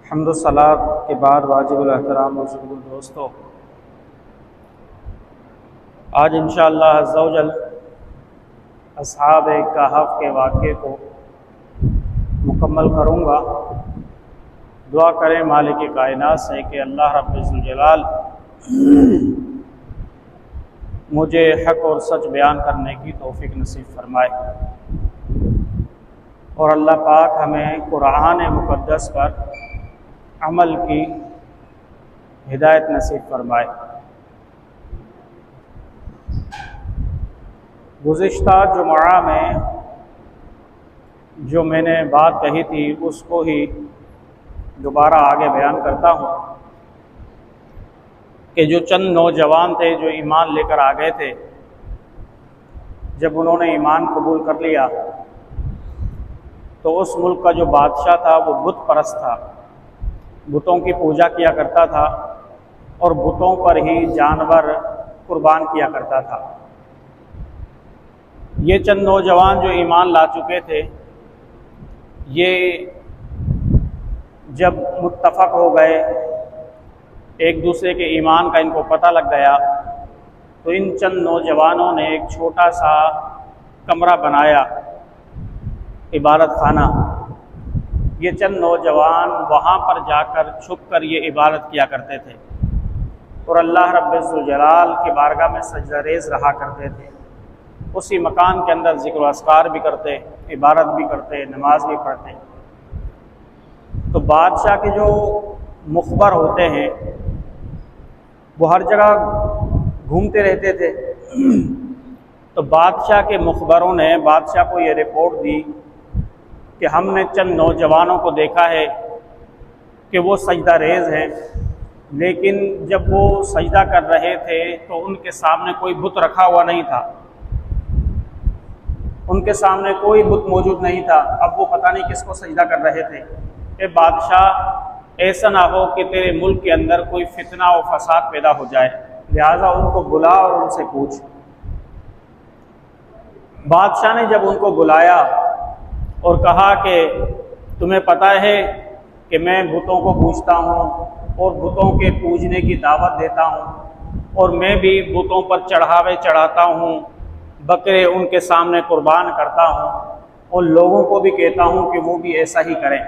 हम्दो सलात के बाद वाजिबुल एहतराम बुजुर्ग दोस्तों, आज इंशाअल्लाह अज़्ज़ा व जल अस्हाब कहफ़ के वाक़े को मुकम्मल करूँगा। दुआ करें मालिक कायनात से कि अल्लाह रब्बुल जलाल मुझे हक़ और सच बयान करने की तौफ़ीक़ नसीब फ़रमाए और अल्लाह पाक हमें कुरान मुक़द्दस पर अमल की हिदायत नसीब फ़रमाए। गुज़िश्ता जुमा में जो मैंने बात कही थी उसको ही दोबारा आगे बयान करता हूँ कि जो चंद नौजवान थे जो ईमान लेकर आ गए थे, जब उन्होंने ईमान कबूल कर लिया तो उस मुल्क का जो बादशाह था वो बुत परस्त था, बुतों की पूजा किया करता था और बुतों पर ही जानवर कुर्बान किया करता था। ये चंद नौजवान जो ईमान ला चुके थे, ये जब मुत्तफ़क़ हो गए, एक दूसरे के ईमान का इनको पता लग गया, तो इन चंद नौजवानों ने एक छोटा सा कमरा बनाया, इबादत खाना। ये चंद नौजवान वहाँ पर जाकर छुप कर ये इबादत किया करते थे और अल्लाह रब्बुल जलाल की बारगाह में सजदा रेज़ रहा करते थे। उसी मकान के अंदर ज़िक्र अस्कार भी करते, इबादत भी करते, नमाज भी पढ़ते। तो बादशाह के जो मुखबर होते हैं वो हर जगह घूमते रहते थे। तो बादशाह के मुखबरों ने बादशाह को ये रिपोर्ट दी कि हमने चंद नौजवानों को देखा है कि वो सजदा रेज़ हैं, लेकिन जब वो सजदा कर रहे थे तो उनके सामने कोई बुत रखा हुआ नहीं था, उनके सामने कोई बुत मौजूद नहीं था। अब वो पता नहीं किसको सजदा कर रहे थे। ए बादशाह, ऐसा ना हो कि तेरे मुल्क के अंदर कोई फितना और फसाद पैदा हो जाए, लिहाजा उनको बुला और उनसे पूछ। बादशाह ने जब उनको बुलाया और कहा कि तुम्हें पता है कि मैं बुतों को पूजता हूँ और बुतों के पूजने की दावत देता हूँ और मैं भी बुतों पर चढ़ावे चढ़ाता हूँ, बकरे उनके सामने कुर्बान करता हूँ और लोगों को भी कहता हूँ कि वो भी ऐसा ही करें,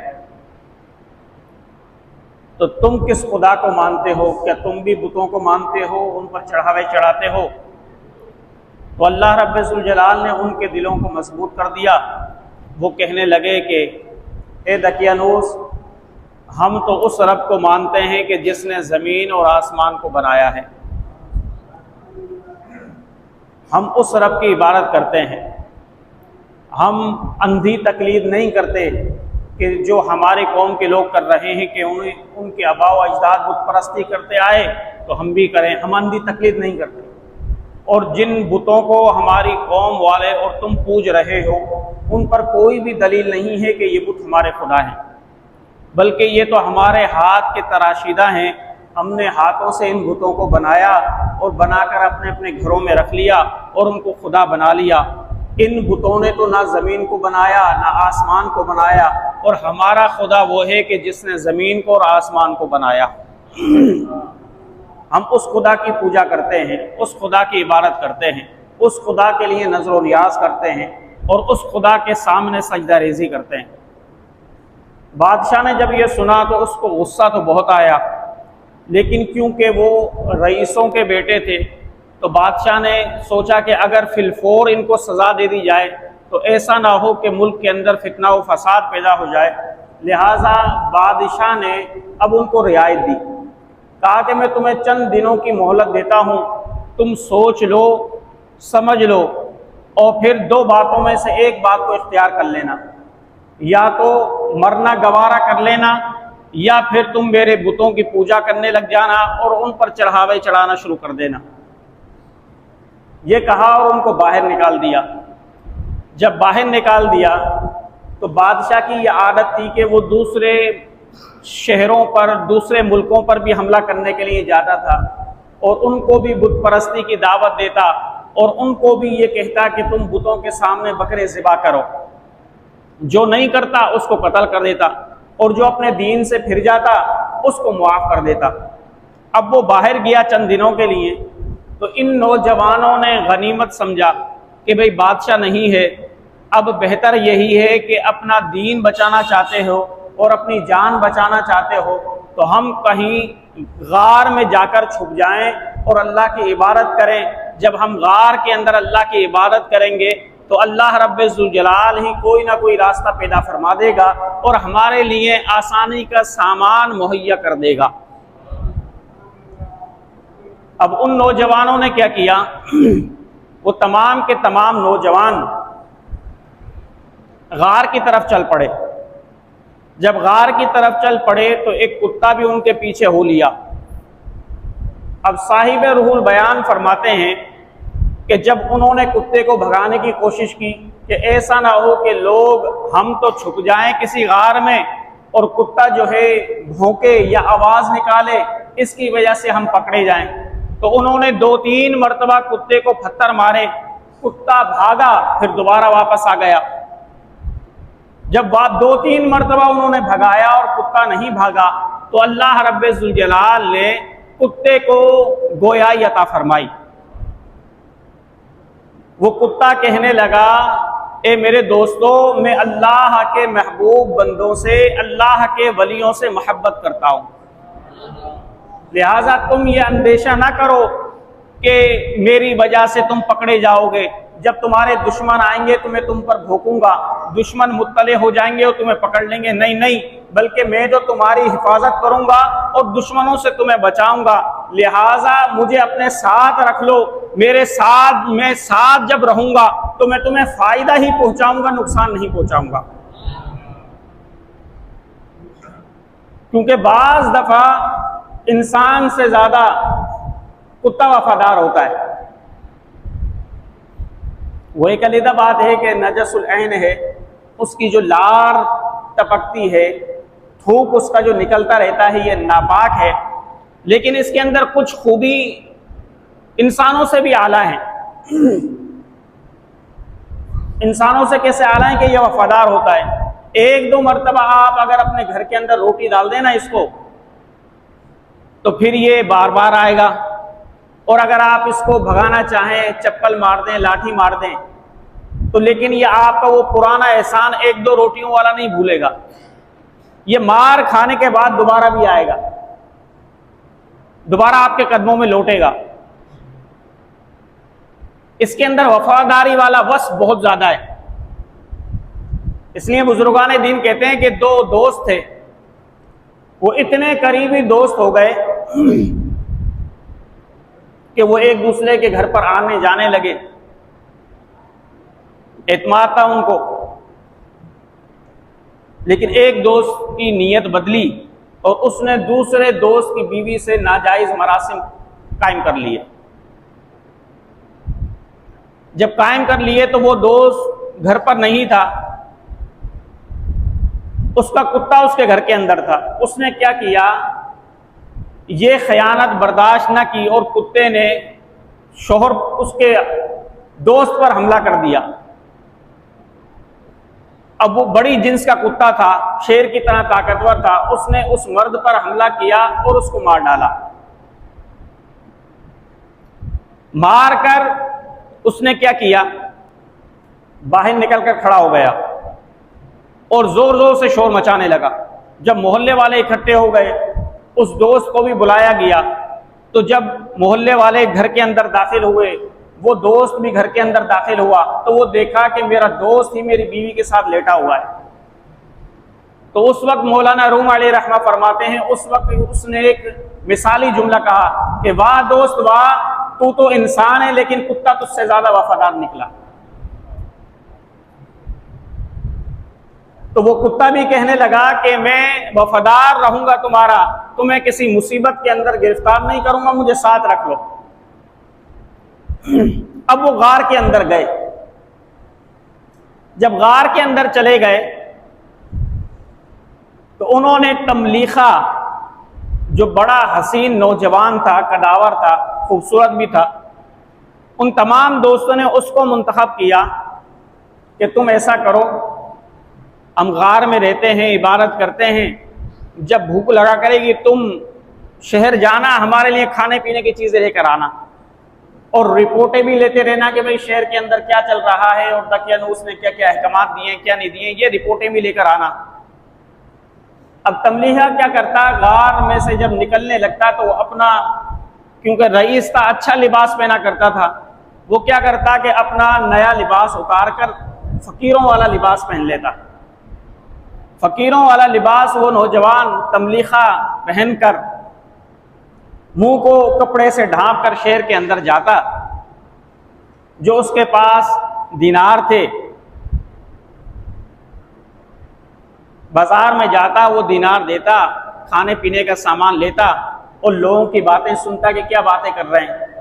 तो तुम किस खुदा को मानते हो? क्या तुम भी बुतों को मानते हो, उन पर चढ़ावे चढ़ाते हो? तो अल्लाह रब्बुल जलाल ने उनके दिलों को मजबूत कर दिया। वो कहने लगे कि ए दकियानूस, हम तो उस रब को मानते हैं कि जिसने ज़मीन और आसमान को बनाया है, हम उस रब की इबादत करते हैं। हम अंधी तकलीद नहीं करते कि जो हमारे कौम के लोग कर रहे हैं कि उनके आबा व अजदाद बुत परस्ती करते आए तो हम भी करें। हम अंधी तकलीद नहीं करते। और जिन बुतों को हमारी कौम वाले और तुम पूज रहे हो, उन पर कोई भी दलील नहीं है कि ये बुत हमारे खुदा हैं, बल्कि ये तो हमारे हाथ के तराशीदा हैं। हमने हाथों से इन बुतों को बनाया और बनाकर अपने अपने घरों में रख लिया और उनको खुदा बना लिया। इन बुतों ने तो ना ज़मीन को बनाया ना आसमान को बनाया, और हमारा खुदा वो है कि जिसने ज़मीन को और आसमान को बनाया। हम उस खुदा की पूजा करते हैं, उस खुदा की इबादत करते हैं, उस खुदा के लिए नज़र व नियाज करते हैं और उस खुदा के सामने सजदा रेज़ी करते हैं। बादशाह ने जब ये सुना तो उसको गुस्सा तो बहुत आया, लेकिन क्योंकि वो रईसों के बेटे थे तो बादशाह ने सोचा कि अगर फिलफोर इनको सज़ा दे दी जाए तो ऐसा ना हो कि मुल्क के अंदर फितना व फसाद पैदा हो जाए। लिहाजा बादशाह ने अब उनको रियायत दी, कहा कि मैं तुम्हें चंद दिनों की मोहलत देता हूँ, तुम सोच लो, समझ लो और फिर दो बातों में से एक बात को इख्तियार कर लेना, या तो मरना गवारा कर लेना या फिर तुम मेरे बुतों की पूजा करने लग जाना और उन पर चढ़ावे चढ़ाना शुरू कर देना। ये कहा और उनको बाहर निकाल दिया। जब बाहर निकाल दिया तो बादशाह की ये आदत थी कि वो दूसरे शहरों पर, दूसरे मुल्कों पर भी हमला करने के लिए जाता था और उनको भी बुत परस्ती की दावत देता और उनको भी ये कहता कि तुम बुतों के सामने बकरे ज़िबा करो। जो नहीं करता उसको कत्ल कर देता। और जो अपने दीन से फिर जाता उसको मुआफ़ कर देता। अब वो बाहर गया चंद दिनों के लिए, तो इन नौजवानों ने गनीमत समझा कि भाई बादशाह नहीं है, अब बेहतर यही है कि अपना दीन बचाना चाहते हो और अपनी जान बचाना चाहते हो तो हम कहीं गार में जाकर छुप जाएं और अल्लाह की इबादत करें। जब हम गार के अंदर अल्लाह की इबादत करेंगे तो अल्लाह रब्बुल जलाल ही कोई ना कोई रास्ता पैदा फरमा देगा और हमारे लिए आसानी का सामान मुहैया कर देगा। अब उन नौजवानों ने क्या किया, वो तमाम के तमाम नौजवान गार की तरफ चल पड़े। जब गार की तरफ चल पड़े तो एक कुत्ता भी उनके पीछे हो लिया। अब साहिब रूहुल बयान फरमाते हैं कि जब उन्होंने कुत्ते को भगाने की कोशिश की कि ऐसा ना हो कि लोग हम तो छुप जाएं किसी गार में और कुत्ता जो है भौंके या आवाज़ निकाले, इसकी वजह से हम पकड़े जाएं, तो उन्होंने 2-3 मरतबा कुत्ते को पत्थर मारे। कुत्ता भागा, फिर दोबारा वापस आ गया। जब 2-3 मरतबा उन्होंने भगाया और कुत्ता नहीं भागा तो अल्लाह रब्बुल जलाल ने कुत्ते को गोयाई अता फरमाई। वो कुत्ता कहने लगा, ए मेरे दोस्तों, मैं अल्लाह के महबूब बंदों से, अल्लाह के वलियों से मोहब्बत करता हूँ, लिहाजा तुम ये अंदेशा ना करो कि मेरी वजह से तुम पकड़े जाओगे। जब तुम्हारे दुश्मन आएंगे तो मैं तुम पर भोंकूंगा, दुश्मन मुत्तले हो जाएंगे और तुम्हें पकड़ लेंगे। नहीं नहीं, बल्कि मैं जो तुम्हारी हिफाजत करूंगा और दुश्मनों से तुम्हें बचाऊंगा, लिहाजा मुझे अपने साथ रख लो। मेरे साथ, मैं साथ जब रहूंगा तो मैं तुम्हें फायदा ही पहुंचाऊंगा, नुकसान नहीं पहुंचाऊंगा। क्योंकि बाज दफा इंसान से ज्यादा कुत्ता वफादार होता है। वो एक अलग बात है कि नजसुल ऐन है, उसकी जो लार टपकती है, थूक उसका जो निकलता रहता है, ये नापाक है, लेकिन इसके अंदर कुछ खूबी इंसानों से भी आला है। इंसानों से कैसे आला है कि यह वफादार होता है। 1-2 मरतबा आप अगर अपने घर के अंदर रोटी डाल देना इसको, तो फिर ये बार बार आएगा। और अगर आप इसको भगाना चाहें, चप्पल मार दें, लाठी मार दें, तो लेकिन ये आपका वो पुराना एहसान 1-2 रोटियों वाला नहीं भूलेगा। ये मार खाने के बाद दोबारा भी आएगा, दोबारा आपके कदमों में लौटेगा। इसके अंदर वफादारी वाला वस बहुत ज्यादा है। इसलिए बुजुर्गान दीन कहते हैं कि 2 दोस्त थे, वो इतने करीबी दोस्त हो गए कि वो एक दूसरे के घर पर आने जाने लगे, एतमाद था उनको। लेकिन एक दोस्त की नीयत बदली और उसने दूसरे दोस्त की बीवी से नाजायज मरासिम कायम कर लिए। जब कायम कर लिए तो वो दोस्त घर पर नहीं था, उसका कुत्ता उसके घर के अंदर था। उसने क्या किया, ये खयानत बर्दाश्त न की और कुत्ते ने शोहर उसके दोस्त पर हमला कर दिया। अब वो बड़ी जिन्स का कुत्ता था, शेर की तरह ताकतवर था, उसने उस मर्द पर हमला किया और उसको मार डाला। मारकर उसने क्या किया, बाहर निकलकर खड़ा हो गया और जोर जोर से शोर मचाने लगा। जब मोहल्ले वाले इकट्ठे हो गए, उस दोस्त को भी बुलाया गया। तो जब मोहल्ले वाले घर के अंदर दाखिल हुए, वो दोस्त भी घर के अंदर दाखिल हुआ, तो वो देखा कि मेरा दोस्त ही मेरी बीवी के साथ लेटा हुआ है। तो उस वक्त मौलाना रूम अलैहि रहमा फरमाते हैं, उस वक्त उसने एक मिसाली जुमला कहा कि वाह दोस्त वाह, तू तो इंसान है लेकिन कुत्ता तुझसे ज्यादा वफादार निकला। तो वो कुत्ता भी कहने लगा कि मैं वफादार रहूंगा तुम्हारा, तुम्हें किसी मुसीबत के अंदर गिरफ्तार नहीं करूंगा, मुझे साथ रख लो। अब वो गार के अंदर गए। जब गार के अंदर चले गए तो उन्होंने तमलीखा, जो बड़ा हसीन नौजवान था, कदावर था, खूबसूरत भी था, उन तमाम दोस्तों ने उसको मुंतखब किया कि तुम ऐसा करो हम गार में रहते हैं, इबादत करते हैं, जब भूख लगा करेगी तुम शहर जाना, हमारे लिए खाने पीने की चीज़ें लेकर आना और रिपोर्टें भी लेते रहना कि भाई शहर के अंदर क्या चल रहा है और दकियानूस ने क्या क्या अहकामात दिए, क्या नहीं दिए, ये रिपोर्टें भी लेकर आना। अब तमलीहा क्या करता, गार में से जब निकलने लगता तो अपना, क्योंकि रईस था, अच्छा लिबास पहना करता था, वो क्या करता कि अपना नया लिबास उतार कर फ़कीरों वाला लिबास पहन लेता। फ़कीरों वाला लिबास वो नौजवान तमलीहा पहनकर मुंह को कपड़े से ढांप कर शहर के अंदर जाता। जो उसके पास दिनार थे, बाजार में जाता, वो दिनार देता, खाने पीने का सामान लेता और लोगों की बातें सुनता कि क्या बातें कर रहे हैं।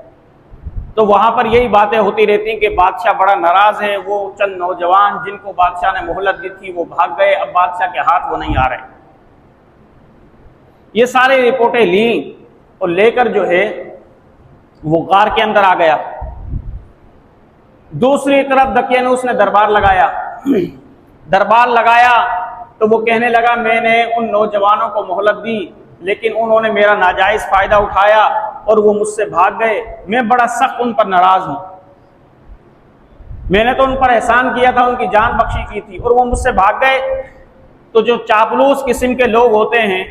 तो वहां पर यही बातें होती रहती कि बादशाह बड़ा नाराज है, वो चंद नौजवान जिनको बादशाह ने मोहलत दी थी वो भाग गए, अब बादशाह के हाथ वो नहीं आ रहे। ये सारी रिपोर्टें ली और लेकर जो है वो गार के अंदर आ गया। दूसरी तरफ दकियानूस ने दरबार लगाया। दरबार लगाया तो वो कहने लगा, मैंने उन नौजवानों को मोहलत दी लेकिन उन्होंने मेरा नाजायज फायदा उठाया और वो मुझसे भाग गए, मैं बड़ा सख्त उन पर नाराज हूं। मैंने तो उन पर एहसान किया था, उनकी जान बख्शी की थी और वो मुझसे भाग गए। तो जो चापलूस किस्म के लोग होते हैं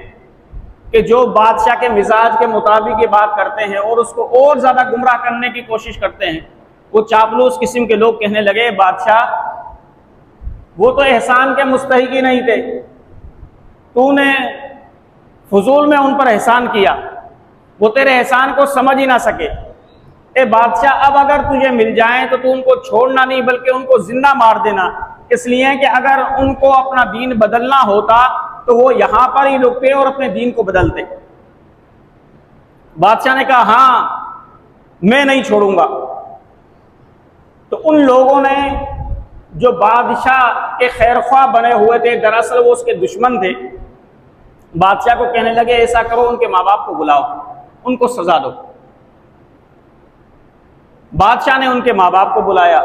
कि जो बादशाह के मिजाज के मुताबिक ये बात करते हैं और उसको और ज्यादा गुमराह करने की कोशिश करते हैं, वो चापलूस किस्म के लोग कहने लगे, बादशाह वो तो एहसान के मुस्तहिक ही नहीं थे, तूने फजूल में उन पर एहसान किया, वो तेरे एहसान को समझ ही ना सके। ए बादशाह, अब अगर तुझे मिल जाए तो तू उनको छोड़ना नहीं बल्कि उनको जिंदा मार देना, इसलिए कि अगर उनको अपना दीन बदलना होता तो वो यहां पर ही रुकते और अपने दीन को बदलते। बादशाह ने कहा, हाँ मैं नहीं छोड़ूंगा। तो उन लोगों ने जो बादशाह के खैरख्वाह बने हुए थे, दरअसल वो उसके दुश्मन थे, बादशाह को कहने लगे, ऐसा करो उनके माँ बाप को बुलाओ, उनको सजा दो। बादशाह ने उनके माँ बाप को बुलाया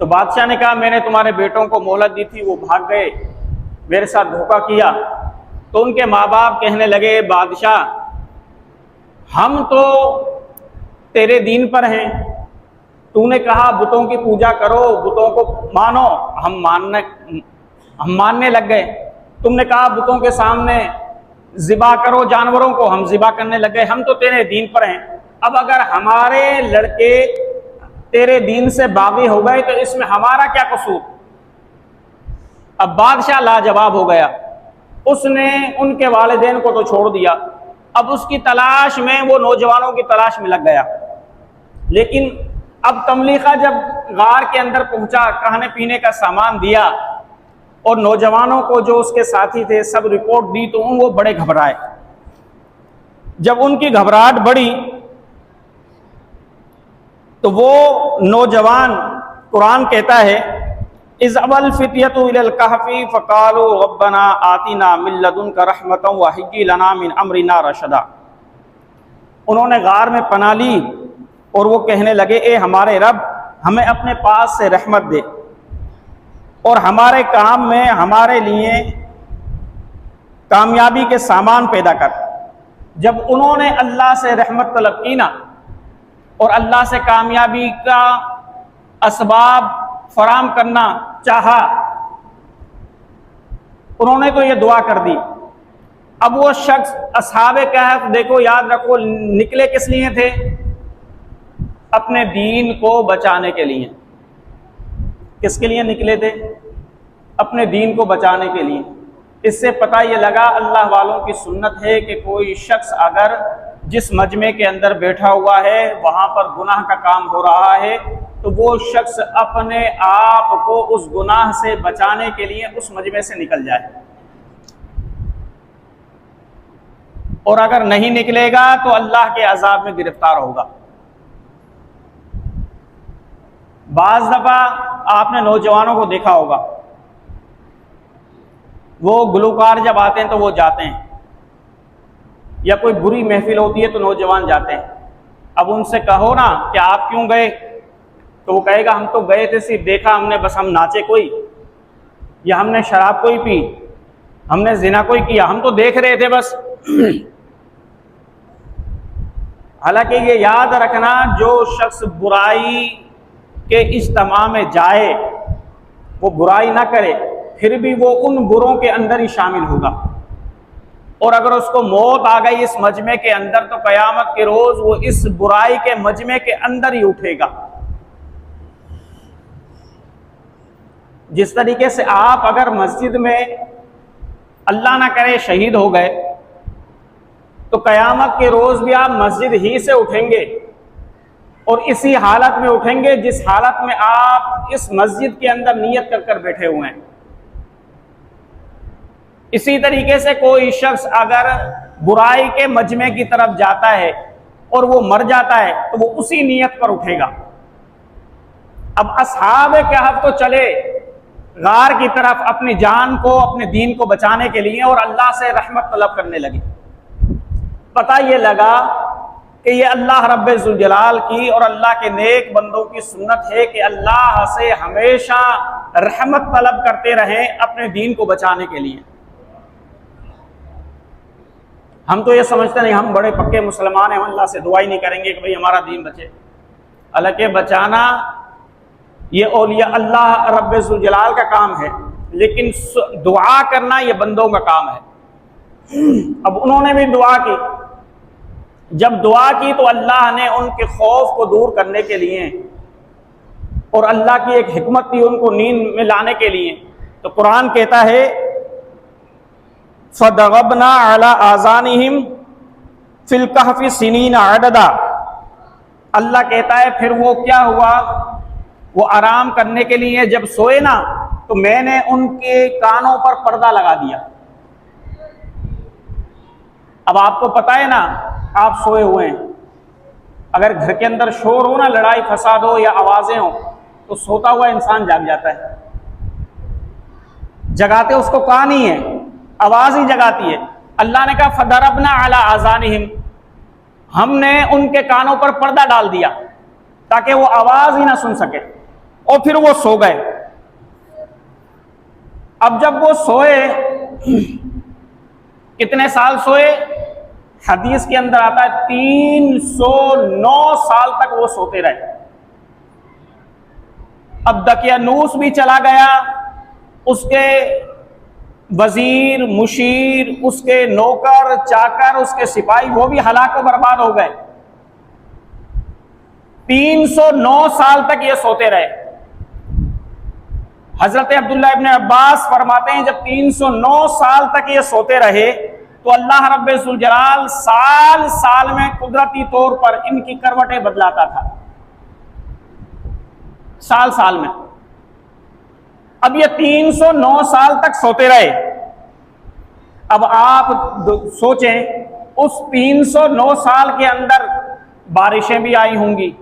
तो बादशाह ने कहा, मैंने तुम्हारे बेटों को मोहलत दी थी, वो भाग गए, मेरे साथ धोखा किया। तो उनके माँ बाप कहने लगे, बादशाह हम तो तेरे दीन पर हैं, तूने कहा बुतों की पूजा करो, बुतों को मानो, हम मानने लग गए। तुमने कहा बुतों के सामने ज़िबा करो जानवरों को, हम ज़िबा करने लग गए, हम तो तेरे दीन पर हैं। अब अगर हमारे लड़के तेरे दीन से बागी हो गए तो इसमें हमारा क्या कसूर। अब बादशाह लाजवाब हो गया, उसने उनके वालिदैन को तो छोड़ दिया, अब उसकी तलाश में, वो नौजवानों की तलाश में लग गया। लेकिन अब तमलीका जब गार के अंदर पहुंचा, खाने पीने का सामान दिया और नौजवानों को जो उसके साथी थे सब रिपोर्ट दी, तो वो बड़े घबराए। जब उनकी घबराहट बढ़ी तो वो नौजवान, कुरान कहता है, इज़ अवल फित्यतु इलल कहफी फ़क़ालू रब्बना आतिना मिन लदुनका रहमतन व हय्यि लना मिन अमरिना रशदा। उन्होंने गार में पनाह ली और वो कहने लगे, ए हमारे रब, हमें अपने पास से रहमत दे और हमारे काम में हमारे लिए कामयाबी के सामान पैदा कर। जब उन्होंने अल्लाह से रहमत तलब की ना और अल्लाह से कामयाबी का असबाब फराम करना चाहा, उन्होंने तो ये दुआ कर दी। अब वो शख्स असहाबे कहफ, देखो याद रखो, निकले किस लिए थे? अपने दीन को बचाने के लिए। किसके लिए निकले थे? अपने दीन को बचाने के लिए। इससे पता ये लगा अल्लाह वालों की सुन्नत है कि कोई शख्स अगर जिस मजमे के अंदर बैठा हुआ है वहां पर गुनाह का काम हो रहा है तो वो शख्स अपने आप को उस गुनाह से बचाने के लिए उस मजमे से निकल जाए, और अगर नहीं निकलेगा तो अल्लाह के अजाब में गिरफ्तार होगा। बाज दफा आपने नौजवानों को देखा होगा, वो गुलकार जब आते हैं तो वो जाते हैं, या कोई बुरी महफिल होती है तो नौजवान जाते हैं। अब उनसे कहो ना कि आप क्यों गए, तो वो कहेगा हम तो गए थे, सिर्फ देखा हमने, बस हम नाचे कोई, या हमने शराब कोई पी, हमने जिना कोई किया, हम तो देख रहे थे बस। हालांकि ये याद रखना, जो शख्स बुराई के इज्तिमा में जाए वो बुराई ना करे, फिर भी वो उन बुरों के अंदर ही शामिल होगा। और अगर उसको मौत आ गई इस मजमे के अंदर, तो कयामत के रोज वो इस बुराई के मजमे के अंदर ही उठेगा। जिस तरीके से आप अगर मस्जिद में अल्लाह ना करे शहीद हो गए, तो कयामत के रोज भी आप मस्जिद ही से उठेंगे और इसी हालत में उठेंगे जिस हालत में आप इस मस्जिद के अंदर नियत कर कर बैठे हुए हैं। इसी तरीके से कोई शख्स अगर बुराई के मजमे की तरफ जाता है और वो मर जाता है, तो वो उसी नियत पर उठेगा। अब असहाब कहफ तो चले गार की तरफ अपनी जान को, अपने दीन को बचाने के लिए, और अल्लाह से रहमत तलब करने लगे। पता ये लगा कि ये अल्लाह रब्बुल जलाल की और अल्लाह के नेक बंदों की सुन्नत है कि अल्लाह से हमेशा रहमत तलब करते रहें अपने दीन को बचाने के लिए। हम तो ये समझते नहीं, हम बड़े पक्के मुसलमान हैं, हम अल्लाह से दुआ ही नहीं करेंगे कि भाई हमारा दीन बचे। हालांकि बचाना ये औलिया अल्लाह रब्बुल जलाल का काम है, लेकिन दुआ करना ये बंदों का काम है। अब उन्होंने भी दुआ की। जब दुआ की तो अल्लाह ने उनके खौफ को दूर करने के लिए और अल्लाह की एक हिकमत थी उनको नींद में लाने के लिए। तो कुरान कहता है फदगबना अला आज़ानिहिम फिल कहफि सिनीना अददा। अल्लाह कहता है फिर वो क्या हुआ, वो आराम करने के लिए जब सोए ना, तो मैंने उनके कानों पर पर्दा लगा दिया। अब आपको पता है ना, आप सोए हुए हैं, अगर घर के अंदर शोर हो ना, लड़ाई फसाद हो या आवाजें हो, तो सोता हुआ इंसान जाग जाता है। जगाते उसको कान ही है, आवाज ही जगाती है। अल्लाह ने कहा फदरबना अला आज़ानिहिम, हमने उनके कानों पर पर्दा डाल दिया ताकि वो आवाज ही ना सुन सके, और फिर वो सो गए। अब जब वो सोए, कितने साल सोए? हदीस के अंदर आता है 309 साल तक वो सोते रहे। अब दकियानूस भी चला गया, उसके वजीर, मुशीर, उसके नौकर चाकर, उसके सिपाही, वो भी हलाक व बर्बाद हो गए। 309 साल तक ये सोते रहे। हजरत अब्दुल्लाह इब्न अब्बास फरमाते हैं जब 309 साल तक ये सोते रहे, तो अल्लाह रब्बुल जलाल साल साल में कुदरती तौर पर इनकी करवटें बदलाता था, साल साल में। अब ये 309 साल तक सोते रहे। अब आप सोचें, उस 309 साल के अंदर बारिशें भी आई होंगी,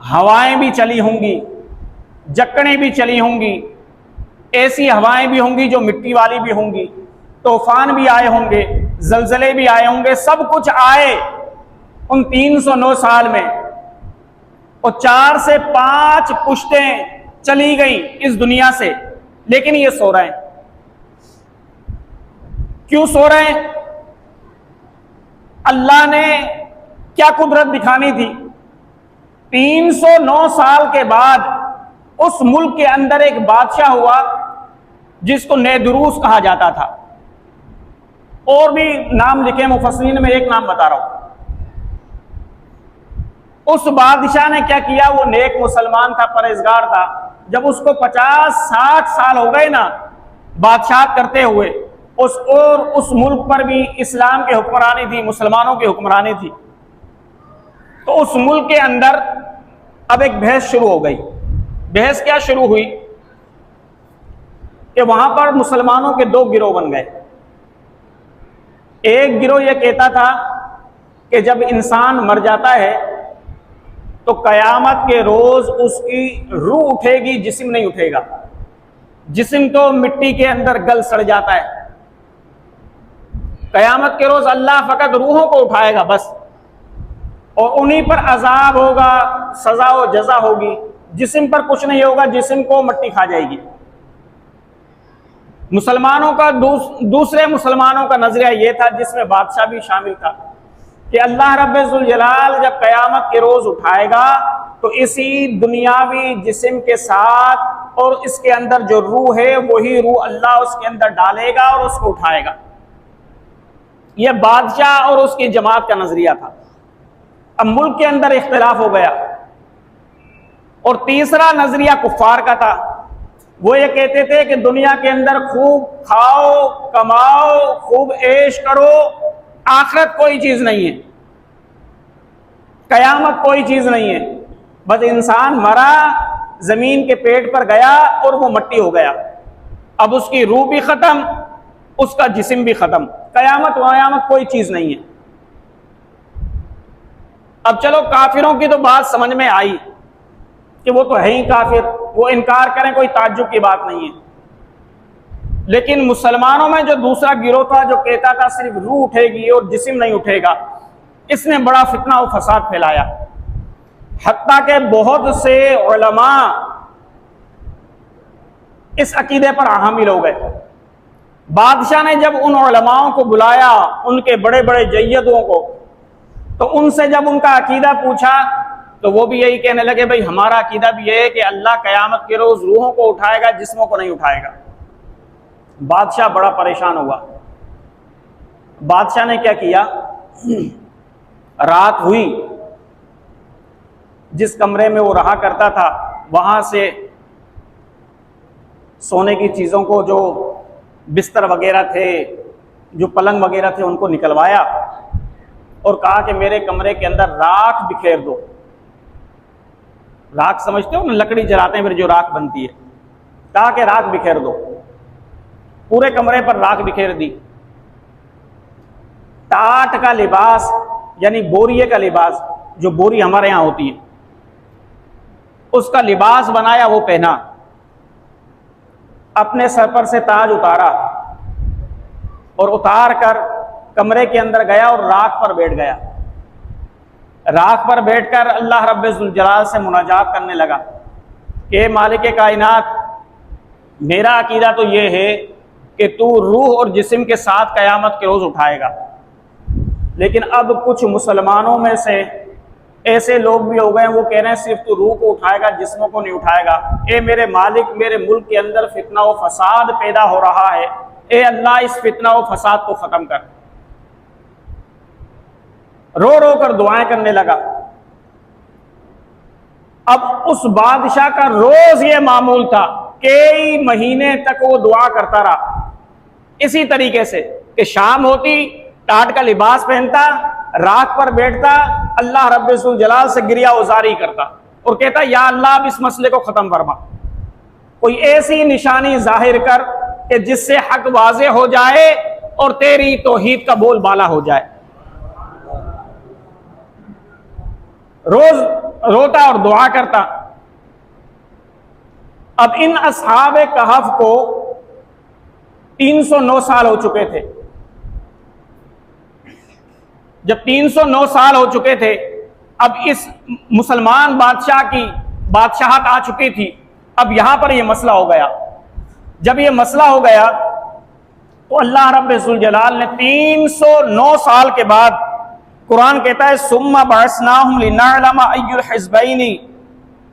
हवाएं भी चली होंगी, जक्कड़ें भी चली होंगी, ऐसी हवाएं भी होंगी जो मिट्टी वाली भी होंगी, तूफान भी आए होंगे, जलजले भी आए होंगे, सब कुछ आए उन 309 साल में। और 4 से 5 पुश्तें चली गई इस दुनिया से, लेकिन ये सो रहे हैं। क्यों सो रहे हैं? अल्लाह ने क्या कुदरत दिखानी थी? 309 साल के बाद उस मुल्क के अंदर एक बादशाह हुआ जिसको नेदरूस कहा जाता था। और भी नाम लिखे मुफस्सिरीन में, एक नाम बता रहा हूं। उस बादशाह ने क्या किया? वो नेक मुसलमान था, परहेजगार था। जब उसको 50-60 साल हो गए ना बादशाह करते हुए, उस मुल्क पर भी इस्लाम की हुक्मरानी थी, मुसलमानों की हुक्मरानी थी, तो उस मुल्क के अंदर अब एक बहस शुरू हो गई। बहस क्या शुरू हुई कि वहां पर मुसलमानों के 2 गिरोह बन गए। एक गिरोह यह कहता था कि जब इंसान मर जाता है तो कयामत के रोज उसकी रूह उठेगी, जिस्म नहीं उठेगा। जिस्म तो मिट्टी के अंदर गल सड़ जाता है। कयामत के रोज अल्लाह फकत रूहों को उठाएगा बस, और उन्हीं पर अजाब होगा, सजा व जजा होगी। जिस्म पर कुछ नहीं होगा, जिस्म को मिट्टी खा जाएगी। मुसलमानों का दूसरे मुसलमानों का नजरिया यह था, जिसमें बादशाह भी शामिल था, कि अल्लाह रब्बुल जलाल जब कयामत के रोज उठाएगा तो इसी दुनियावी जिस्म के साथ और इसके अंदर जो रूह है वही रूह अल्लाह उसके अंदर डालेगा और उसको उठाएगा। यह बादशाह और उसकी जमात का नजरिया था। अब मुल्क के अंदर इख्तिलाफ हो गया। और तीसरा नजरिया कुफ्फार का था। वो ये कहते थे कि दुनिया के अंदर खूब खाओ, कमाओ, खूब ऐश करो, आखिरत कोई चीज नहीं है, कयामत कोई चीज नहीं है, बस इंसान मरा, जमीन के पेट पर गया और वो मट्टी हो गया, अब उसकी रूह भी खत्म, उसका जिस्म भी खत्म, कयामत वयामत कोई चीज नहीं है। अब चलो काफिरों की तो बात समझ में आई कि वो तो है ही काफिर, वो इनकार करें कोई ताज्जुब की बात नहीं है। लेकिन मुसलमानों में जो दूसरा गिरोह था जो कहता था सिर्फ रूह उठेगी और जिस्म नहीं उठेगा, इसने बड़ा फितना और फसाद फैलाया। हत्ता के बहुत से उलमा इस अकीदे पर हामिल हो गए। बादशाह ने जब उन उलमाओं को बुलाया, उनके बड़े बड़े जय्यदों को, तो उनसे जब उनका अकीदा पूछा तो वो भी यही कहने लगे, भाई हमारा अकीदा भी यह है कि अल्लाह कयामत के रोज रूहों को उठाएगा, जिस्मों को नहीं उठाएगा। बादशाह बड़ा परेशान हुआ। बादशाह ने क्या किया, रात हुई, जिस कमरे में वो रहा करता था वहां से सोने की चीजों को, जो बिस्तर वगैरह थे, जो पलंग वगैरह थे, उनको निकलवाया और कहा कि मेरे कमरे के अंदर राख बिखेर दो। राख समझते हो ना, लकड़ी जलाते हैं फिर जो राख बनती है, कहा कि राख बिखेर दो। पूरे कमरे पर राख बिखेर दी। टाट का लिबास यानी बोरिये का लिबास, जो बोरी हमारे यहां होती है, उसका लिबास बनाया, वो पहना। अपने सर पर से ताज उतारा और उतार कर कमरे के अंदर गया और राख पर बैठ गया। राख पर बैठकर अल्लाह रब्बुल जलाल से मुनाजात करने लगा कि मालिक कायनात, मेरा अकीदा तो ये है कि तू रूह और जिस्म के साथ कयामत के रोज उठाएगा, लेकिन अब कुछ मुसलमानों में से ऐसे लोग भी हो गए, वो कह रहे हैं सिर्फ तू रूह को उठाएगा, जिस्मों को नहीं उठाएगा। ए मेरे मालिक, मेरे मुल्क के अंदर फितना व फसाद पैदा हो रहा है, ए अल्लाह इस फितना व फसाद को खत्म कर। रो रो कर दुआएं करने लगा। अब उस बादशाह का रोज ये मामूल था, कई महीने तक वो दुआ करता रहा इसी तरीके से कि शाम होती, टाट का लिबास पहनता, राख पर बैठता, अल्लाह रब्बुल जलाल से गिरिया उजारी करता और कहता, या अल्लाह अब इस मसले को खत्म फरमा, कोई ऐसी निशानी जाहिर कर कि जिससे हक वाज़े हो जाए और तेरी तौहीद का बोलबाला हो जाए। रोज रोता और दुआ करता। अब इन असहाबे कहफ को 309 साल हो चुके थे। जब 309 साल हो चुके थे, अब इस मुसलमान बादशाह की बादशाहत आ चुकी थी। अब यहां पर यह मसला हो गया। जब यह मसला हो गया तो अल्लाह रब्बुल जलाल ने 309 साल के बाद, कुरान कहता है, सुम्मा बअसनाहुम लिनअलमा अय्युल हिज़्बैनी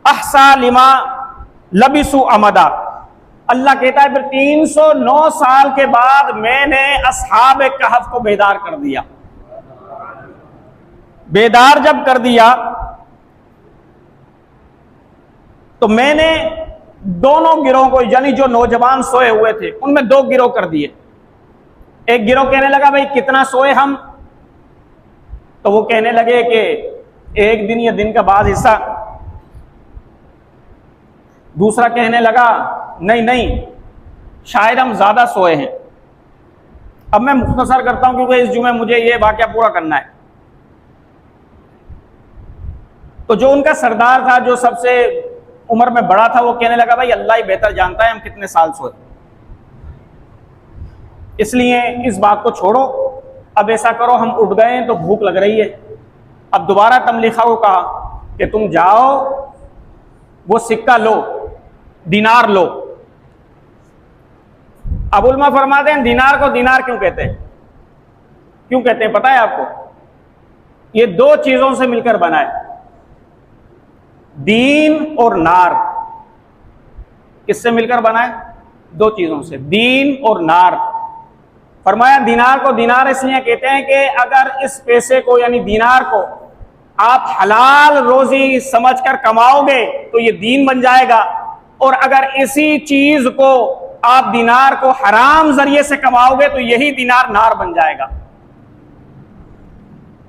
अहसा लिमा लबिसु अमदा। अल्लाह कहता है फिर 309 साल के बाद मैंने असहाबे कहफ को बेदार कर दिया। बेदार जब कर दिया तो मैंने दोनों गिरोह को, यानी जो नौजवान सोए हुए थे, उनमें दो गिरोह कर दिए। एक गिरोह कहने लगा, भाई कितना सोए हम, तो वो कहने लगे कि एक दिन या दिन का बाद हिस्सा। दूसरा कहने लगा, नहीं नहीं, शायद हम ज्यादा सोए हैं। अब मैं मुख्तसर करता हूं क्योंकि इस जुमे मुझे ये वाकया पूरा करना है। तो जो उनका सरदार था, जो सबसे उम्र में बड़ा था, वो कहने लगा, भाई अल्लाह ही बेहतर जानता है हम कितने साल सोए, इसलिए इस बात को छोड़ो, अब ऐसा करो, हम उठ गए तो भूख लग रही है। अब दोबारा तमलीखा को कहा कि तुम जाओ, वो सिक्का लो, दिनार लो, अब उलमा फरमाते हैं दीनार को दीनार क्यों कहते हैं? क्यों कहते हैं पता है आपको? ये दो चीजों से मिलकर बना है, दीन और नार। किससे मिलकर बना है? दो चीजों से, दीन और नार। फरमाया दीनार को दीनार इसलिए कहते हैं कि अगर इस पैसे को यानी दीनार को आप हलाल रोजी समझकर कमाओगे तो ये दीन बन जाएगा, और अगर इसी चीज को आप दीनार को हराम जरिए से कमाओगे तो यही दीनार नार बन जाएगा।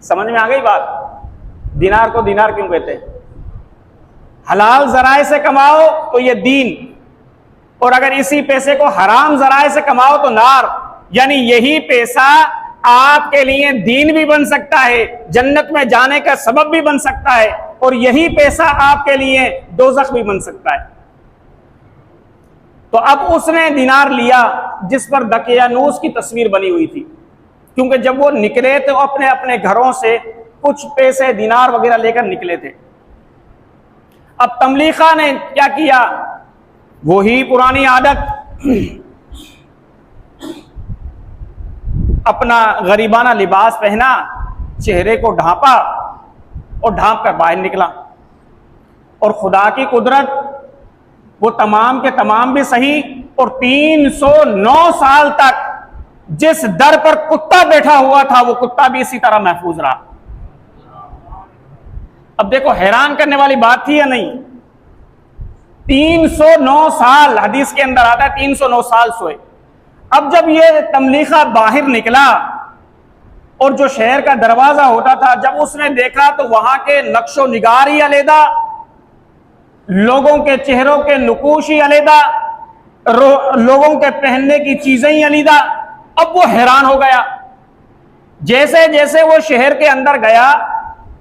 समझ में आ गई बात? दीनार को दीनार क्यों कहते हैं? हलाल जराए से कमाओ तो ये दीन, और अगर इसी पैसे को हराम जराए से कमाओ तो नार। यानी यही पैसा आपके लिए दीन भी बन सकता है, जन्नत में जाने का सबब भी बन सकता है, और यही पैसा आपके लिए दोज़ख भी बन सकता है। तो अब उसने दीनार लिया जिस पर दकियानूस की तस्वीर बनी हुई थी, क्योंकि जब वो निकले तो अपने अपने घरों से कुछ पैसे दीनार वगैरह लेकर निकले थे। अब तमलीखा ने क्या किया? वही पुरानी आदत, अपना गरीबाना लिबास पहना, चेहरे को ढांपा और ढांप कर बाहर निकला। और खुदा की कुदरत, वो तमाम के तमाम भी सही, और 309 साल तक जिस दर पर कुत्ता बैठा हुआ था वो कुत्ता भी इसी तरह महफूज रहा। अब देखो हैरान करने वाली बात थी या नहीं? 309 साल हदीस के अंदर आता है, 309 साल सोए। अब जब ये तमलीखा बाहर निकला और जो शहर का दरवाजा होता था, जब उसने देखा तो वहां के नक्शो निगार ही अलहदा, लोगों के चेहरों के नुकूश ही अलहदा, लोगों के पहनने की चीजें ही अलहदा। अब वो हैरान हो गया। जैसे जैसे वो शहर के अंदर गया,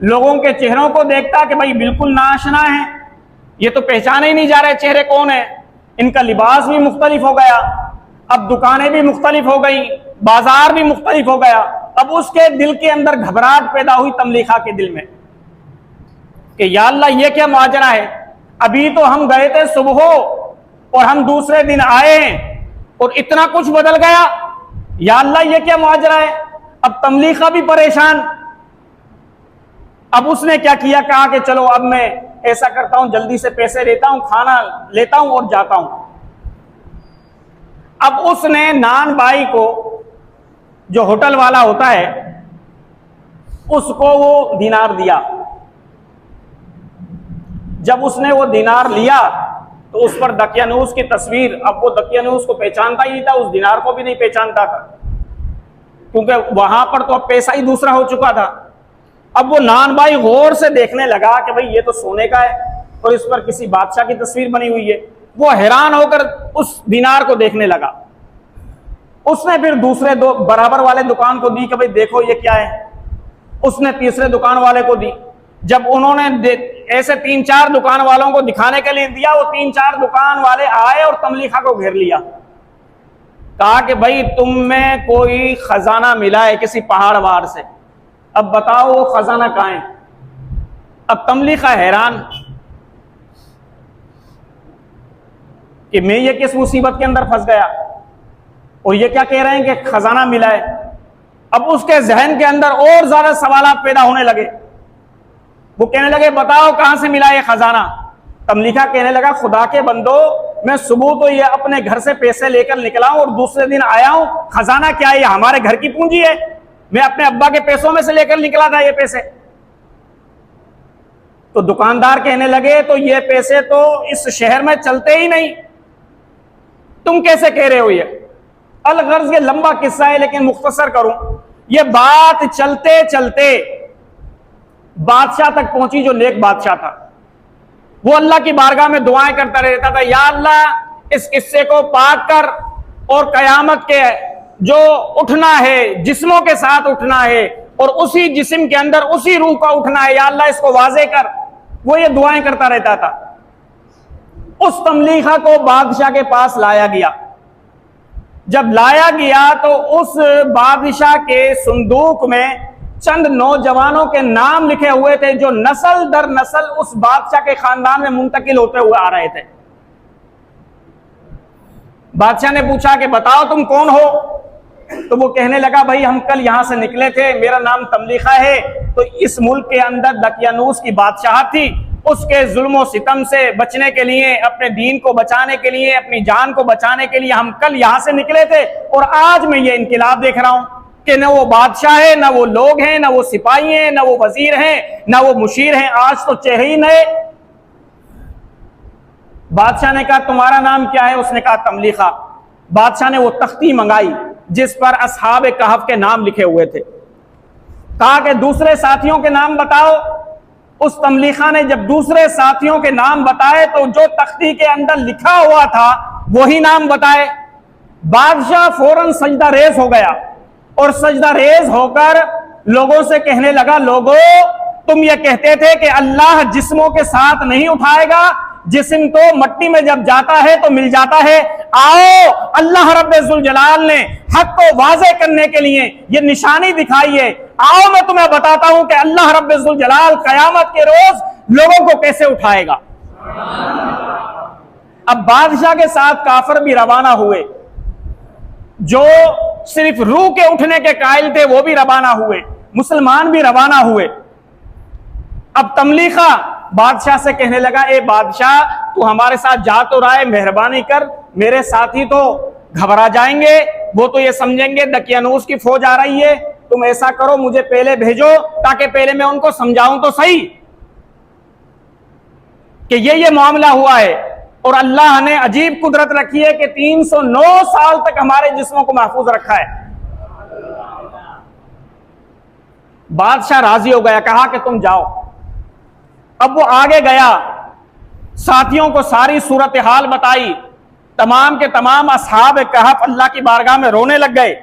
लोगों के चेहरों को देखता कि भाई बिल्कुल नाआशना है, ये तो पहचाने ही नहीं जा रहे चेहरे कौन है। इनका लिबास भी मुख्तलिफ हो गया, अब दुकानें भी मुख्तलिफ हो गई, बाजार भी मुख्तलिफ हो गया। अब उसके दिल के अंदर घबराहट पैदा हुई, तमलीखा के दिल में, कि या अल्लाह ये क्या माजरा है? अभी तो हम गए थे सुबह और हम दूसरे दिन आए और इतना कुछ बदल गया। या अल्लाह ये क्या माजरा है? अब तमलीखा भी परेशान। अब उसने क्या किया, कहा कि चलो अब मैं ऐसा करता हूं, जल्दी से पैसे लेता हूं, खाना लेता हूं और जाता हूं। अब उसने नान बाई को, जो होटल वाला होता है, उसको वो दीनार दिया। जब उसने वो दीनार लिया तो उस पर दकियानूस की तस्वीर, अब वो दकियानूस को पहचानता ही नहीं था, उस दीनार को भी नहीं पहचानता था, क्योंकि वहां पर तो अब पैसा ही दूसरा हो चुका था। अब वो नान भाई गौर से देखने लगा कि भाई ये तो सोने का है और इस पर किसी बादशाह की तस्वीर बनी हुई है। वो हैरान होकर उस दीनार को देखने लगा। उसने फिर दूसरे दो बराबर वाले दुकान को दी कि भाई देखो ये क्या है। उसने तीसरे दुकान वाले को दी। जब उन्होंने ऐसे 3-4 दुकान वालों को दिखाने के लिए दिया, वो 3-4 दुकान वाले आए और तमलीखा को घेर लिया। कहा कि भाई तुम में कोई खजाना मिला है किसी पहाड़ वहाड़ से, अब बताओ वो खजाना कहां है। अब तमलीखा हैरान कि मैं ये किस मुसीबत के अंदर फंस गया, और ये क्या कह रहे हैं कि खजाना मिला है। अब उसके जहन के अंदर और ज्यादा सवाल पैदा होने लगे। वो कहने लगे बताओ कहां से मिला ये खजाना। तमलीखा कहने लगा खुदा के बंदो, मैं सुबह तो ये अपने घर से पैसे लेकर निकला हूं और दूसरे दिन आया हूं, खजाना क्या है? ये हमारे घर की पूंजी है, मैं अपने अब्बा के पैसों में से लेकर निकला था ये पैसे। तो दुकानदार कहने लगे तो ये पैसे तो इस शहर में चलते ही नहीं, तुम कैसे कह रहे हो? ये अलगर्ज ये लंबा किस्सा है लेकिन मुख्तसर करूं। ये बात चलते चलते बादशाह तक पहुंची, जो नेक बादशाह था। वो अल्लाह की बारगाह में दुआएं करता रहता था, या अल्लाह इस किस्से को पाक कर और कयामत के जो उठना है, जिस्मों के साथ उठना है और उसी जिस्म के अंदर उसी रूह का उठना है, या अल्लाह इसको वाजे कर। वो ये दुआएं करता रहता था। उस तमलीखा को बादशाह के पास लाया गया। जब लाया गया तो उस बादशाह के संदूक में चंद नौजवानों के नाम लिखे हुए थे, जो नस्ल दर नस्ल उस बादशाह के खानदान में मुंतकिल होते हुए आ रहे थे। बादशाह ने पूछा कि बताओ तुम कौन हो? तो वो कहने लगा, भाई हम कल यहां से निकले थे, मेरा नाम तमलीखा है। तो इस मुल्क के अंदर दकियानूस की बादशाह थी, उसके जुल्म और सितम से बचने के लिए, अपने दीन को बचाने के लिए, अपनी जान को बचाने के लिए हम कल यहां से निकले थे, और आज मैं ये इनकलाब देख रहा हूं कि न वो बादशाह है, न वो लोग हैं, न वो सिपाही हैं, न वो वजीर हैं, न वो मुशीर हैं, आज तो चेहरे ही नए। बादशाह ने कहा तुम्हारा नाम क्या है? उसने कहा तमलीखा। बादशाह ने वो तख्ती मंगाई जिस पर असहाब कहफ के नाम लिखे हुए थे। कहा कि दूसरे साथियों के नाम बताओ। उस तमलीखा ने जब दूसरे साथियों के नाम बताए तो जो तख्ती के अंदर लिखा हुआ था वही नाम बताए। बादशाह फौरन सजदा रेज हो गया और सजदा रेज होकर लोगों से कहने लगा, लोगों तुम ये कहते थे कि अल्लाह जिस्मों के साथ नहीं उठाएगा, जिस्म तो मट्टी में जब जाता है तो मिल जाता है। आओ, अल्लाह रब्बुल जलाल ने हक को वाज़े करने के लिए ये निशानी दिखाई है। आओ मैं तुम्हें बताता हूं कि अल्लाह रब्बुल जलाल कयामत के रोज लोगों को कैसे उठाएगा। अब बादशाह के साथ काफिर भी रवाना हुए, जो सिर्फ रूह के उठने के कायल थे वो भी रवाना हुए, मुसलमान भी रवाना हुए। अब तमलीखा बादशाह से कहने लगा, ए बादशाह तू हमारे साथ जा तो रहा है, मेहरबानी कर, मेरे साथी तो घबरा जाएंगे, वो तो ये समझेंगे दकियानूस की फौज आ रही है। तुम ऐसा करो, मुझे पहले भेजो ताकि पहले मैं उनको समझाऊं तो सही कि ये मामला हुआ है। और अल्लाह ने अजीब कुदरत रखी है कि 309 साल तक हमारे जिस्मों को महफूज रखा है। बादशाह राजी हो गया, कहा कि तुम जाओ। अब वो आगे गया, साथियों को सारी सूरत हाल बताई। तमाम के तमाम असहाब कहफ अल्लाह की बारगाह में रोने लग गए,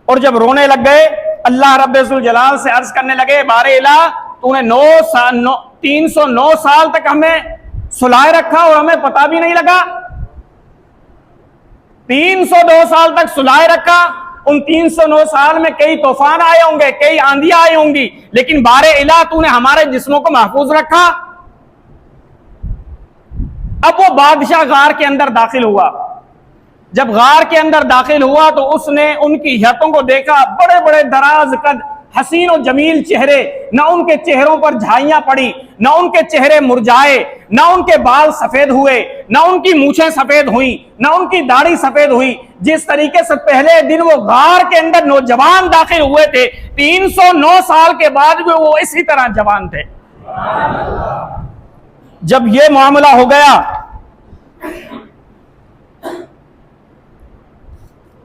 और जब रोने लग गए अल्लाह रब्बुल जलाल से अर्ज करने लगे, बारे इलाह तूने 309 साल तक हमें सुलाए रखा और हमें पता भी नहीं लगा। 302 साल तक सुलाए रखा। उन 309 साल में कई तूफान आए होंगे, कई आंधियां आई होंगी, लेकिन बारे इलाह तूने हमारे जिस्मों को महफूज रखा। अब वो बादशाह गार के अंदर दाखिल हुआ। जब गार के अंदर दाखिल हुआ तो उसने उनकी हयतों को देखा, बड़े बड़े दराज कद हसीन और जमील चेहरे, न उनके चेहरों पर झाइयां पड़ी, न उनके चेहरे मुरझाए, न उनके बाल सफेद हुए, न उनकी मूछें सफेद हुई, न उनकी दाढ़ी सफेद हुई। जिस तरीके से पहले दिन वो गार के अंदर नौजवान दाखिल हुए थे, 309 साल के बाद भी वो इसी तरह जवान थे। जब ये मामला हो गया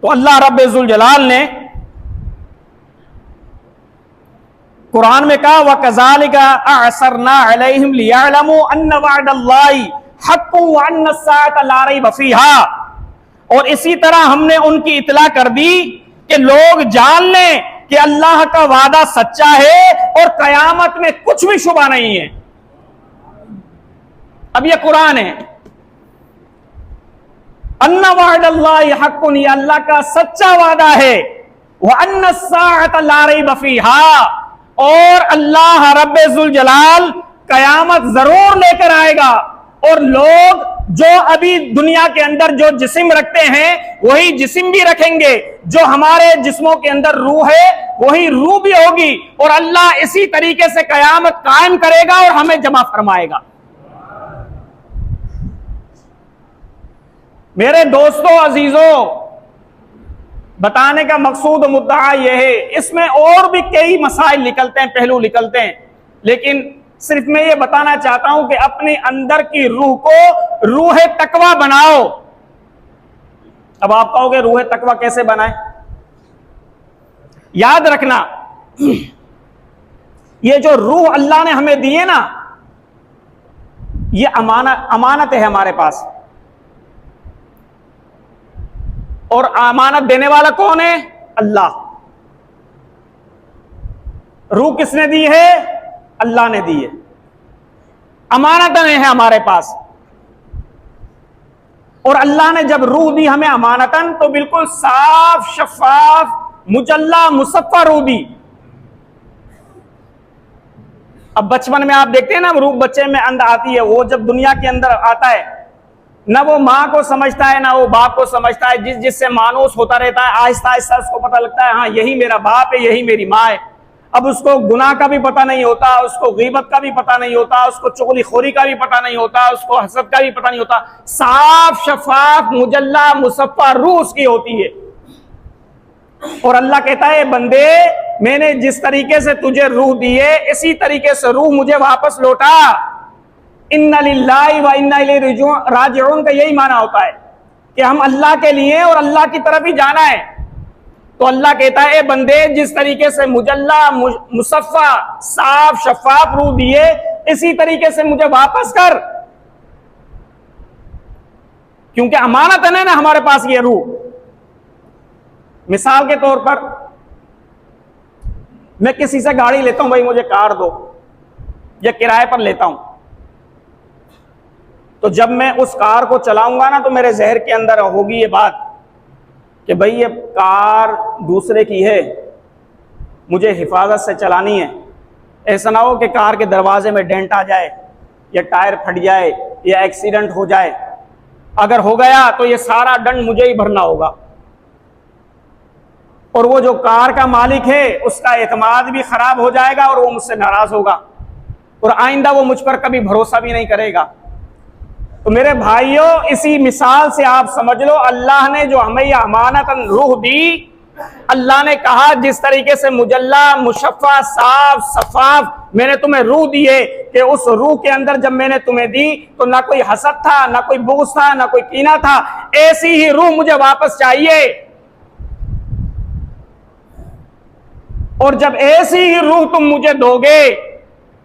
तो अल्लाह रब्बुल जलाल ने कुरान में कहा, व कज़ालिका अअसरना अलैहिम लियअलमू अन्न वअदल्लाहि हक़्क़ुन व अन्न अस्साअत ला रैब फ़ीहा। और इसी तरह हमने उनकी इतला कर दी कि लोग जान लें कि अल्लाह का वादा सच्चा है और कयामत में कुछ भी शुबा नहीं है। अब ये कुरान है, अन्ना वअदल्लाहि हक़्क़ुन, ये अल्लाह का सच्चा वादा है, व अन्न अस्साअत ला रैब फ़ीहा, और अल्लाह रब्बुल जलाल कयामत जरूर लेकर आएगा। और लोग जो अभी दुनिया के अंदर जो जिस्म रखते हैं वही जिस्म भी रखेंगे, जो हमारे जिस्मों के अंदर रूह है वही रूह भी होगी, और अल्लाह इसी तरीके से कयामत कायम करेगा और हमें जमा फरमाएगा। मेरे दोस्तों अजीजों, बताने का मकसूद मुद्दा यह है, इसमें और भी कई मसाइल निकलते हैं, पहलू निकलते हैं, लेकिन सिर्फ मैं ये बताना चाहता हूं कि अपने अंदर की रूह को रूह तकवा बनाओ। अब आप कहोगे रूह तकवा कैसे बनाए? याद रखना, ये जो रूह अल्लाह ने हमें दी है ना, ये अमानत है हमारे पास। और अमानत देने वाला कौन है? अल्लाह। रूह किसने दी है? अल्लाह ने दी है। अमानत है हमारे पास। और अल्लाह ने जब रूह दी हमें अमानतन, तो बिल्कुल साफ शफाफ मुजल्ला मुसफ़्फ़ा रूह दी। अब बचपन में आप देखते हैं ना, रूह बच्चे में अंदर आती है, वो जब दुनिया के अंदर आता है ना वो माँ को समझता है ना वो बाप को समझता है। जिससे मानूस होता रहता है, आहिस्ता आहिस्ता उसको पता लगता है हाँ यही मेरा बाप है, यही मेरी माँ है। अब उसको गुनाह का भी पता नहीं होता, उसको गीबत का भी पता नहीं होता, उसको चुगलीखोरी का भी पता नहीं होता, उसको हसद का भी पता नहीं होता। साफ शफाफ मुजल्ला मुसफ़्फ़ा रूह उसकी होती है। और अल्लाह कहता है बंदे, मैंने जिस तरीके से तुझे रूह दी है इसी तरीके से रूह मुझे वापस लौटा। इन्ना लिल्लाहि व इन्ना इलैहि राजिऊन का यही माना होता है कि हम अल्लाह के लिए और अल्लाह की तरफ ही जाना है। तो अल्लाह कहता है बंदे, जिस तरीके से मुजल्ला मुसफ़्फ़ा साफ शफाफ रूह दिए इसी तरीके से मुझे वापस कर, क्योंकि अमानत है ना हमारे पास ये रूह। मिसाल के तौर पर मैं किसी से गाड़ी लेता हूं, भाई मुझे कार दो, या किराए पर लेता हूं, तो जब मैं उस कार को चलाऊंगा ना तो मेरे जहर के अंदर होगी ये बात कि भाई ये कार दूसरे की है, मुझे हिफाजत से चलानी है। ऐसा ना हो कि कार के दरवाजे में डेंट आ जाए या टायर फट जाए या एक्सीडेंट हो जाए। अगर हो गया तो ये सारा दंड मुझे ही भरना होगा, और वो जो कार का मालिक है उसका एतमाद भी खराब हो जाएगा और वो मुझसे नाराज होगा और आइंदा वो मुझ पर कभी भरोसा भी नहीं करेगा। तो मेरे भाइयों, इसी मिसाल से आप समझ लो अल्लाह ने जो हमें यह अमानतन रूह दी, अल्लाह ने कहा जिस तरीके से मुजल्ला मुशफ़्फ़ा साफ सफाफ मैंने तुम्हें रूह दी है कि उस रूह के अंदर जब मैंने तुम्हें दी तो ना कोई हसद था, ना कोई बुग़्ज़ था, ना कोई कीना था। ऐसी ही रूह मुझे वापस चाहिए, और जब ऐसी ही रूह तुम मुझे दोगे,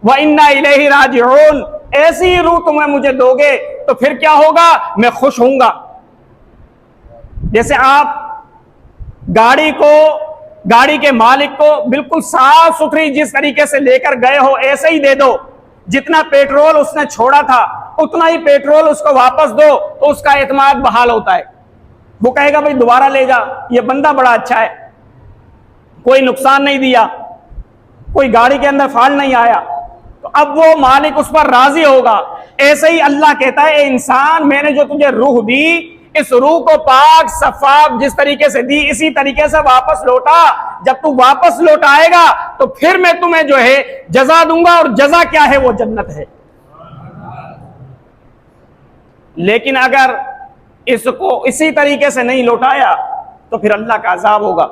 व इन्ना इलैहि राजिऊन, ऐसी ही रूह तुम्हें मुझे दोगे तो फिर क्या होगा, मैं खुश होऊंगा। जैसे आप गाड़ी के मालिक को बिल्कुल साफ सुथरी जिस तरीके से लेकर गए हो ऐसे ही दे दो, जितना पेट्रोल उसने छोड़ा था उतना ही पेट्रोल उसको वापस दो, तो उसका एतमाद बहाल होता है। वो कहेगा भाई दोबारा ले जा, ये बंदा बड़ा अच्छा है, कोई नुकसान नहीं दिया, कोई गाड़ी के अंदर फाल्ट नहीं आया, तो अब वो मालिक उस पर राजी होगा। ऐसे ही अल्लाह कहता है, इंसान मैंने जो तुझे रूह दी, इस रूह को पाक सफाफ जिस तरीके से दी इसी तरीके से वापस लौटा। जब तू वापस लौटाएगा तो फिर मैं तुम्हें जो है जजा दूंगा, और जजा क्या है, वो जन्नत है। लेकिन अगर इसको इसी तरीके से नहीं लौटाया तो फिर अल्लाह का अजाब होगा।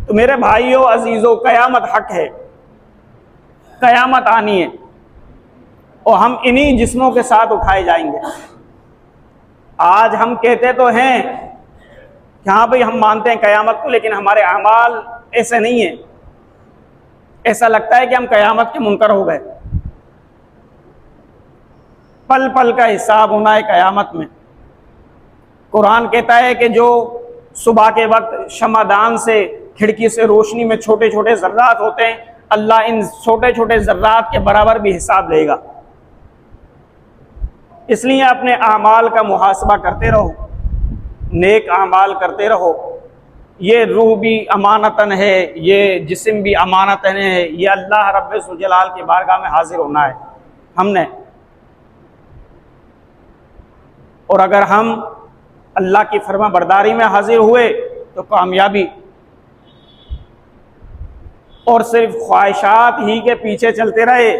तो मेरे भाइयों अजीजों, कयामत हक है, कयामत आनी है और हम इन्हीं जिस्मों के साथ उठाए जाएंगे। आज हम कहते तो हैं कि हाँ भाई हम मानते हैं कयामत को, लेकिन हमारे अमाल ऐसे नहीं है। ऐसा लगता है कि हम कयामत के मुनकर हो गए। पल पल का हिसाब होना है कयामत में। कुरान कहता है कि जो सुबह के वक्त शमादान से खिड़की से रोशनी में छोटे छोटे ज़र्रात होते हैं, अल्लाह इन छोटे छोटे ज़र्रात के बराबर भी हिसाब लेगा। इसलिए अपने आमाल का मुहासबा करते रहो, नेक आमाल करते रहो। ये रूह भी अमानतन है, ये जिस्म भी अमानतन है, ये अल्लाह रब्बे सुजलाल की बारगाह में हाजिर होना है हमने। और अगर हम अल्लाह की फरमा बरदारी में हाजिर हुए तो कामयाबी, और सिर्फ ख्वाहिशात ही के पीछे चलते रहे,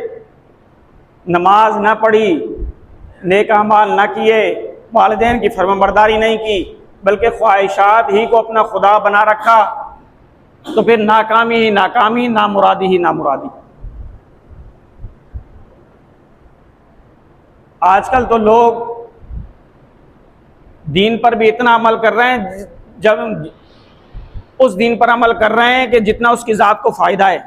नमाज ना पढ़ी, नेक अमाल ना किए, वालिदैन की फरमाबरदारी नहीं की, बल्कि ख्वाहिशात ही को अपना खुदा बना रखा, तो फिर नाकामी ही नाकामी, नामुरादी ही नामुरादी। आजकल तो लोग दीन पर भी इतना अमल कर रहे हैं, जब उस दीन पर अमल कर रहे हैं कि जितना उसकी ज़ात को फ़ायदा है।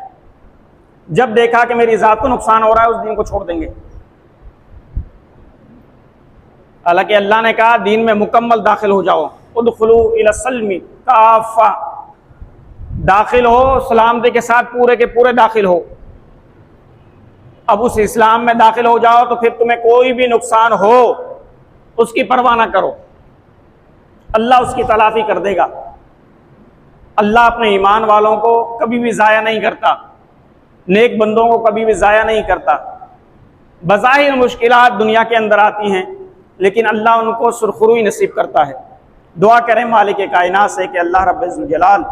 जब देखा कि मेरी ज़ात को नुकसान हो रहा है, उस दीन को छोड़ देंगे। हालांकि अल्लाह ने कहा दीन में मुकम्मल दाखिल हो जाओ, उदखुलू इलस्सल्मी काफ़ा, दाखिल हो सलामती के साथ, पूरे के पूरे दाखिल हो। अब उस इस्लाम में दाखिल हो जाओ तो फिर तुम्हें कोई भी नुकसान हो उसकी परवाह ना करो, अल्लाह उसकी तलाफी कर देगा। अल्लाह अपने ईमान वालों को कभी भी ज़ाया नहीं करता, नेक बंदों को कभी भी ज़ाया नहीं करता। बज़ाहिर मुश्किलात दुनिया के अंदर आती हैं, लेकिन अल्लाह उनको सुरखरुई नसीब करता है। दुआ करें मालिक कायनात से कि अल्लाह रब्बुल जलाल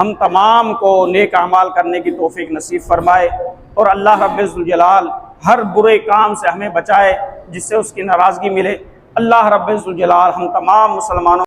हम तमाम को नेक अमाल करने की तौफीक नसीब फरमाए और अल्लाह रब्बुल जलाल हर बुरे काम से हमें बचाए जिससे उसकी नाराज़गी मिले। अल्लाह रब्बुल जलाल हम तमाम मुसलमानों